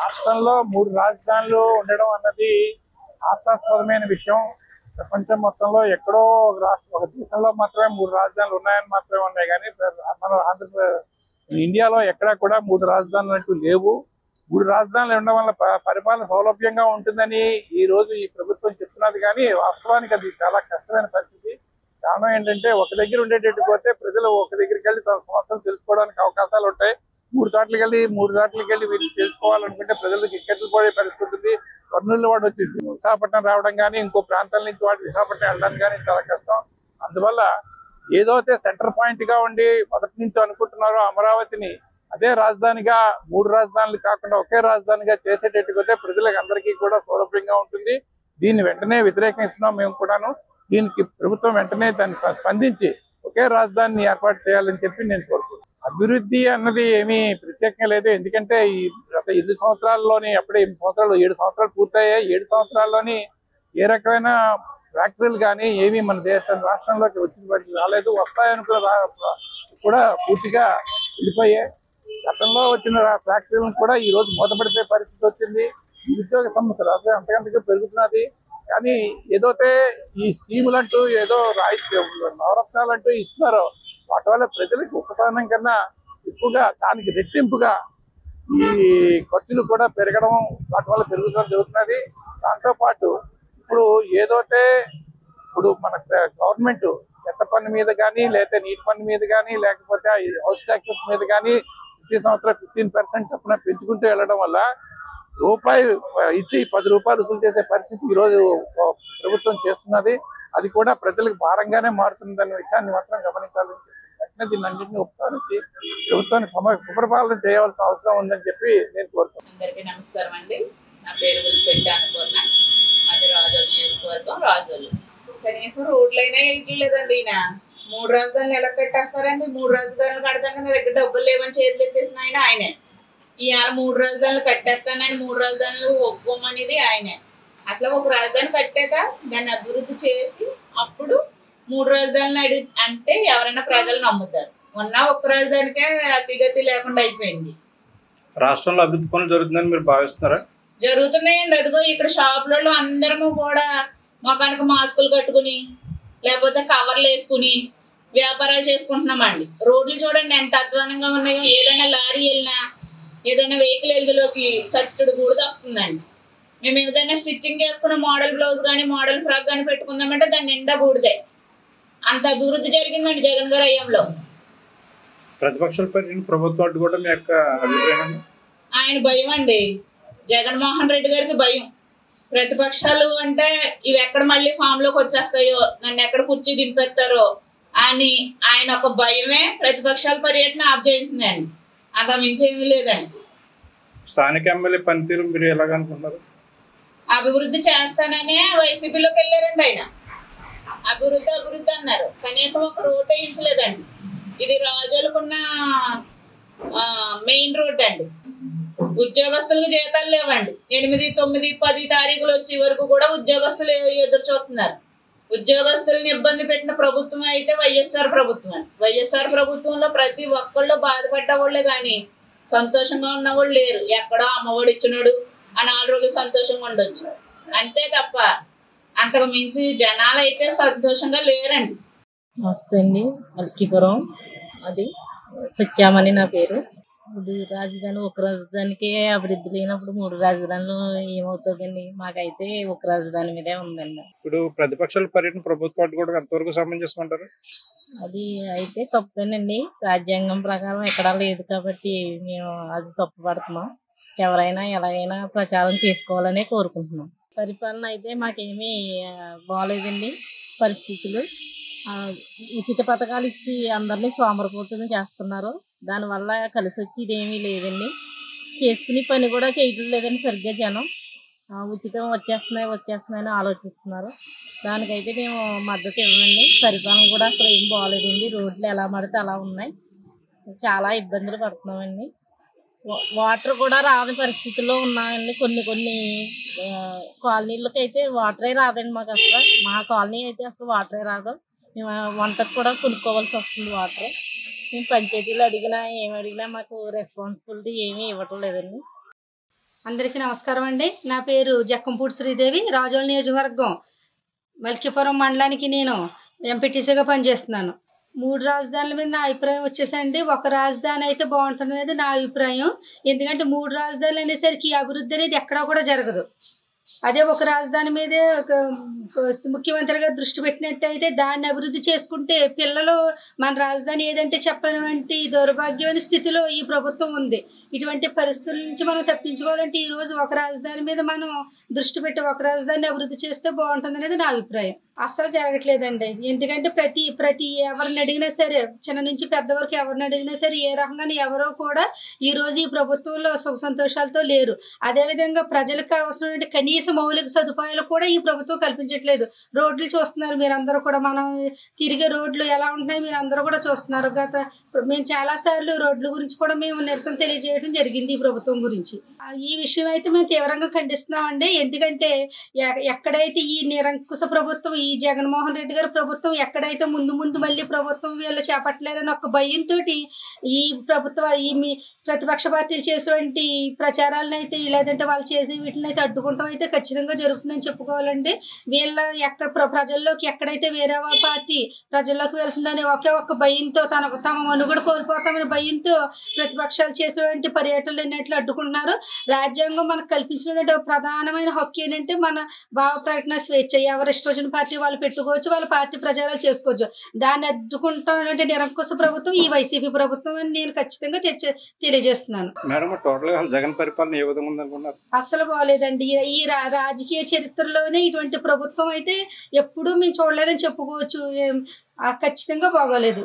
రాష్ట్రంలో 3 రాజధానులు ఉండడం అన్నది హాస్యాస్పదమైన విషయం. ప్రపంచం మొత్తంలో ఎక్కడో ఒక దేశంలో మాత్రమే 3 రాజధానులు ఉన్నాయని మాత్రమే ఉన్నాయి, కానీ మన ఇండియాలో ఎక్కడా కూడా 3 రాజధానులు అంటూ లేవు. 3 రాజధానులు ఉండడం వల్ల పరిపాలన సౌలభ్యంగా ఉంటుందని ఈ రోజు ఈ ప్రభుత్వం చెప్తున్నది, కానీ వాస్తవానికి అది చాలా కష్టమైన పరిస్థితి. కారణం ఏంటంటే, ఒక దగ్గర ఉండేటట్టు పోతే ప్రజలు ఒక దగ్గరికి వెళ్ళి తమ సమస్యలు తెలుసుకోవడానికి అవకాశాలు ఉంటాయి. 3 చోట్లకి వెళ్ళి వీళ్ళు తెలుసుకోవాలనుకుంటే ప్రజలకు ఇక్కట్లు పోయే పరిస్థితి ఉంటుంది. కర్నూలు వాడు వచ్చి విశాఖపట్నం రావడం కానీ, ఇంకో ప్రాంతాల నుంచి వాడు విశాఖపట్నం వెళ్ళడానికి కానీ చాలా కష్టం. అందువల్ల ఏదైతే సెంటర్ పాయింట్ గా ఉండి మొదటి నుంచి అనుకుంటున్నారో అమరావతిని అదే రాజధానిగా 3 రాజధానులు కాకుండా ఒకే రాజధానిగా చేసేటట్టుగా ప్రజలకు అందరికీ కూడా సౌలభ్యంగా ఉంటుంది. దీన్ని వెంటనే వ్యతిరేకిస్తున్నాం మేము కూడాను. దీనికి ప్రభుత్వం వెంటనే దాన్ని స్పందించి ఒకే రాజధానిని ఏర్పాటు చేయాలని చెప్పి నేను కోరుకుంటున్నాను. అభివృద్ధి అన్నది ఏమీ ప్రత్యేకంగా లేదు. ఎందుకంటే ఈ గత 8 సంవత్సరాల్లోని అప్పుడే 8 సంవత్సరాలు 7 సంవత్సరాలు పూర్తయ్యాయి. 7 సంవత్సరాల్లోని ఏ రకమైన ఫ్యాక్టరీలు కానీ ఏమీ మన రాష్ట్రంలోకి వచ్చి రాలేదు. వస్తాయనుకున్న కూడా పూర్తిగా వెళ్ళిపోయాయి. గతంలో వచ్చిన ఫ్యాక్టరీలను కూడా ఈ రోజు మూతపడిపోయే పరిస్థితి వచ్చింది. నిరుద్యోగ సమస్యలు అంతకంతగా పెరుగుతున్నది. కానీ ఏదైతే ఈ స్కీములంటూ ఏదో నవరత్నాలు అంటూ ఇస్తున్నారో వాటి వల్ల ప్రజలకు ఉపశమనం కన్నా ఎక్కువగా దానికి రెట్టింపుగా ఈ ఖర్చులు కూడా పెరగడం, వాటి వల్ల పెరుగుదల జరుగుతున్నది. దాంతోపాటు ఇప్పుడు ఏదైతే మన గవర్నమెంట్ చెత్త పన్ను మీద కానీ, లేకపోతే నీటి పన్ను మీద కానీ, లేకపోతే హౌస్ ట్యాక్సెస్ మీద కానీ ప్రతి సంవత్సరం 15% చొప్పున పెంచుకుంటూ వెళ్ళడం వల్ల రూపాయి ఇచ్చి 10 రూపాయలు వసూలు చేసే పరిస్థితి ఈ రోజు ప్రభుత్వం చేస్తున్నది. అది కూడా ప్రజలకు భారంగానే మారుతుందన్న విషయాన్ని మాత్రం గమనించాలని వెంటనే దీన్ని అన్నింటినీ ఉపసంహరించి ప్రభుత్వాన్ని సుపరిపాలన చేయవలసిన అవసరం ఉందని చెప్పి నేను కోరుతున్నాను. అందరికీ నమస్కారం అండి. నా పేరు గుల్శెట్టి అనుపూర్ణ. మాది రాజోలు నియోజకవర్గం. రాజోలు కనీసం రోడ్లైనా వేయట్లేదండి. ఈయన 3 రాజధానులు ఎలా కట్టేస్తారండి? 3 రాజధానులు కడతాక నా దగ్గర డబ్బులు లేవని చేతులు ఎత్తేసిన ఆయనే. ఇవాళ 3 రాజధానులు కట్టేస్తానని 3 రాజధానులు ఒప్పుకోమనేది ఆయనే. అసలు ఒక రాజధాని కట్టాక దాన్ని అభివృద్ధి చేసి అప్పుడు 3 రాజధానులు అంటే ఎవరైనా ప్రజలు నమ్ముతారు. ఒక్క రాజధానికే అతిగతి లేకుండా అయిపోయింది. రాష్ట్రంలో అభివృద్ధి పనులు జరుగుతుందని మీరు భావిస్తున్నారా? జరుగుతున్నాయండి. అదిగో ఇక్కడ షాపులలో అందరము కూడా మొఖానికి మాస్కులు కట్టుకుని లేకపోతే కవర్లు వేసుకుని వ్యాపారాలు చేసుకుంటున్నామండి. రోడ్లు చూడండి ఎంత అధ్వానంగా ఉన్నాయో. ఏదైనా లారీ వెళ్ళినా, ఏదైనా వెహికల్ ఎల్లులోకి తట్టుడు బూడిద వస్తుందండి. మేము ఏదైనా స్టిచ్చింగ్ చేసుకున్న మోడల్ బ్లౌజ్ కానీ, మోడల్ ఫ్రాక్ కానీ పెట్టుకుందామంటే దాని నిండా బూడిదే. అంత అభివృద్ధి జరిగిందండి జగన్ గారి హయాంలో. ప్రతిపక్షాలపై ప్రభుత్వం అడ్డుకోవడం మీ యొక్క అభిప్రాయం? ఆయన భయం అండి. జగన్మోహన్ రెడ్డి గారికి భయం. ప్రతిపక్షాలు అంటే ఇవి ఎక్కడ మళ్ళీ ఫామ్ లోకి వచ్చేస్తాయో, నన్ను ఎక్కడ కుర్చీ దింపేస్తారో అని ఆయన ఒక భయమే ప్రతిపక్షాల పర్యటన ఆఫ్ చేయించిందండి. అంత మించేమీ లేదండి. స్థానిక ఎమ్మెల్యే పనితీరు మీరు ఎలాగనుకుంటున్నారు? అభివృద్ధి చేస్తాననే వైసీపీలోకి వెళ్ళారండి ఆయన. అభివృద్ధి అన్నారు, కనీసం ఒక రోడ్ వేయించలేదండి. ఇది రాజోలుకున్న మెయిన్ రోడ్ అండి. ఉద్యోగస్తులకు జీతాలు లేవండి. 8, 9, 10 తారీఖులు వచ్చే వరకు కూడా ఉద్యోగస్తులు ఎదురు చూస్తున్నారు. ఉద్యోగస్తులను ఇబ్బంది పెట్టిన ప్రభుత్వం అయితే వైఎస్ఆర్ ప్రభుత్వం అండి. వైఎస్ఆర్ ప్రభుత్వంలో ప్రతి ఒక్కళ్ళు బాధపడ్డ వాళ్ళే కానీ సంతోషంగా ఉన్నవాళ్ళు లేరు. ఎక్కడో అమ్మఒడి ఇచ్చినాడు ఆ 4 రోజులు సంతోషంగా ఉండొచ్చు అంతే తప్ప అంతకు మించి జనాలు అయితే సంతోషంగా లేరండి. నమస్తే అండి. అల్కిపురం, అది సత్యామని నా పేరు. ఇది రాజధాని ఒక రాజధానికే అభివృద్ధి లేనప్పుడు 3 రాజధానులు ఏమవుతుందండి? మాకైతే ఒక రాజధాని మీదే ఉందండి. ఇప్పుడు ప్రతిపక్షాల పర్యటన ప్రభుత్వం అడ్డుకోవడం ఎంతవరకు సమంజసం అంటారు? అది అయితే తప్పేనండి. రాజ్యాంగం ప్రకారం ఎక్కడా లేదు కాబట్టి మేము అది తప్పు పడుతున్నాం. ఎవరైనా ఎలాగైనా ప్రచారం చేసుకోవాలనే కోరుకుంటున్నాం. పరిపాలన అయితే మాకేమీ బాగోలేదండి పరిస్థితులు. ఉచిత పథకాలు ఇచ్చి అందరినీ సోమరిపోతులు చేస్తున్నారు. దానివల్ల కలిసి వచ్చేది ఏమీ లేదండి. చేసుకునే పని కూడా చేయటం లేదండి సరిగ్గా జనం. ఉచితం వచ్చేస్తున్నాయని ఆలోచిస్తున్నారు. దానికైతే మేము మద్దతు ఇవ్వమండి. పరిపాలన కూడా అసలు ఏం బాగోలేదండి. రోడ్లు ఎలా పడితే అలా ఉన్నాయి. చాలా ఇబ్బందులు పడుతున్నామండి. వాటర్ కూడా రాని పరిస్థితుల్లో ఉన్నాయండి. కొన్ని కాలనీలకి అయితే వాటరే రాదండి మాకు అసలు. మా కాలనీ అయితే అసలు వాటరే రాదు. మేము వంటకు కూడా కొనుక్కోవాల్సి వస్తుంది వాటర్. మేము పంచాయతీలు అడిగినా ఏమి అడిగినా మాకు రెస్పాన్సిబిలిటీ ఏమీ ఇవ్వటం లేదండి. అందరికీ నమస్కారం అండి. నా పేరు జక్కంపూడి శ్రీదేవి. రాజోల నియోజకవర్గం మల్కీపురం మండలానికి నేను ఎంపీటీసీగా పనిచేస్తున్నాను. 3 రాజధానుల మీద నా అభిప్రాయం వచ్చేసండి, ఒక రాజధాని అయితే బాగుంటుంది అనేది నా అభిప్రాయం. ఎందుకంటే 3 రాజధానులు అనేసరికి అభివృద్ధి అనేది ఎక్కడా కూడా జరగదు. అదే ఒక రాజధాని మీదే ముఖ్యమంత్రి గారు దృష్టి పెట్టినట్టయితే దాన్ని అభివృద్ధి చేసుకుంటే పిల్లలు మన రాజధాని ఏదంటే చెప్పినటువంటి దౌర్భాగ్యమైన స్థితిలో ఈ ప్రభుత్వం ఉంది. ఇటువంటి పరిస్థితుల నుంచి మనం తప్పించుకోవాలంటే ఈరోజు ఒక రాజధాని మీద మనం దృష్టి పెట్టి ఒక రాజధాని అభివృద్ధి చేస్తే బాగుంటుంది అనేది నా అభిప్రాయం. అస్సలు జరగట్లేదండి. ఎందుకంటే ప్రతి ఎవరిని అడిగినా సరే, చిన్న నుంచి పెద్ద వరకు ఎవరిని అడిగినా సరే ఏ రకంగా ఎవరో కూడా ఈరోజు ఈ ప్రభుత్వంలో సుఖ సంతోషాలతో లేరు. అదేవిధంగా ప్రజలకు అవసరమైన కనీస మౌలిక సదుపాయాలు కూడా ఈ ప్రభుత్వం కల్పించట్లేదు. రోడ్లు చూస్తున్నారు మీరందరూ కూడా, మనం తిరిగే రోడ్లు ఎలా ఉంటున్నాయి మీరు అందరూ కూడా చూస్తున్నారు. మేము చాలాసార్లు రోడ్ల గురించి కూడా మేము నిరసన తెలియజేయడం జరిగింది ఈ ప్రభుత్వం గురించి. ఈ విషయం అయితే మేము తీవ్రంగా ఖండిస్తున్నామండి. ఎందుకంటే ఎక్కడైతే ఈ నిరంకుశ ప్రభుత్వం, ఈ జగన్మోహన్ రెడ్డి గారి ప్రభుత్వం ఎక్కడైతే ముందు మళ్ళీ ప్రభుత్వం వీళ్ళు చేపట్టలేరని ఒక భయంతో ఈ మీ ప్రతిపక్ష పార్టీలు చేసేటువంటి ప్రచారాలను అయితే లేదంటే వాళ్ళు చేసే వీటిని అయితే అడ్డుకుంటాం అయితే ఖచ్చితంగా జరుగుతుందని చెప్పుకోవాలండి. వీళ్ళ ప్రజల్లోకి ఎక్కడైతే వేరే పార్టీ ప్రజల్లోకి వెళ్తుందని ఒక్క భయంతో తమ మనుగడ కోల్పోతామని భయంతో ప్రతిపక్షాలు చేసేటువంటి పర్యటనలు ఎన్నట్లు అడ్డుకుంటున్నారు. రాజ్యాంగం మనకు కల్పించిన ప్రధానమైన హక్కు ఏంటంటే మన భావ ప్రకటన స్వేచ్ఛ. ఎవరు ఇష్టం వచ్చిన పార్టీ వాళ్ళు పెట్టుకోవచ్చు, వాళ్ళ పార్టీ ప్రచారాలు చేసుకోవచ్చు. దాన్ని అడ్డుకుంటానంటే నిరంకుశ ప్రభుత్వం ఈ వైసీపీ ప్రభుత్వం అని నేను ఖచ్చితంగా తెలియజేస్తున్నాను. మేడం, టోటల్ గా జగన్ పరిపాలన ఏ విధంగా ఉందనుకున్నారు? అస్సలు బాగోలేదండి. ఈ రాజకీయ చరిత్రలోనే ఇటువంటి ప్రభుత్వం అయితే ఎప్పుడూ మేము చూడలేదని చెప్పుకోవచ్చు. ఖచ్చితంగా బాగోలేదు.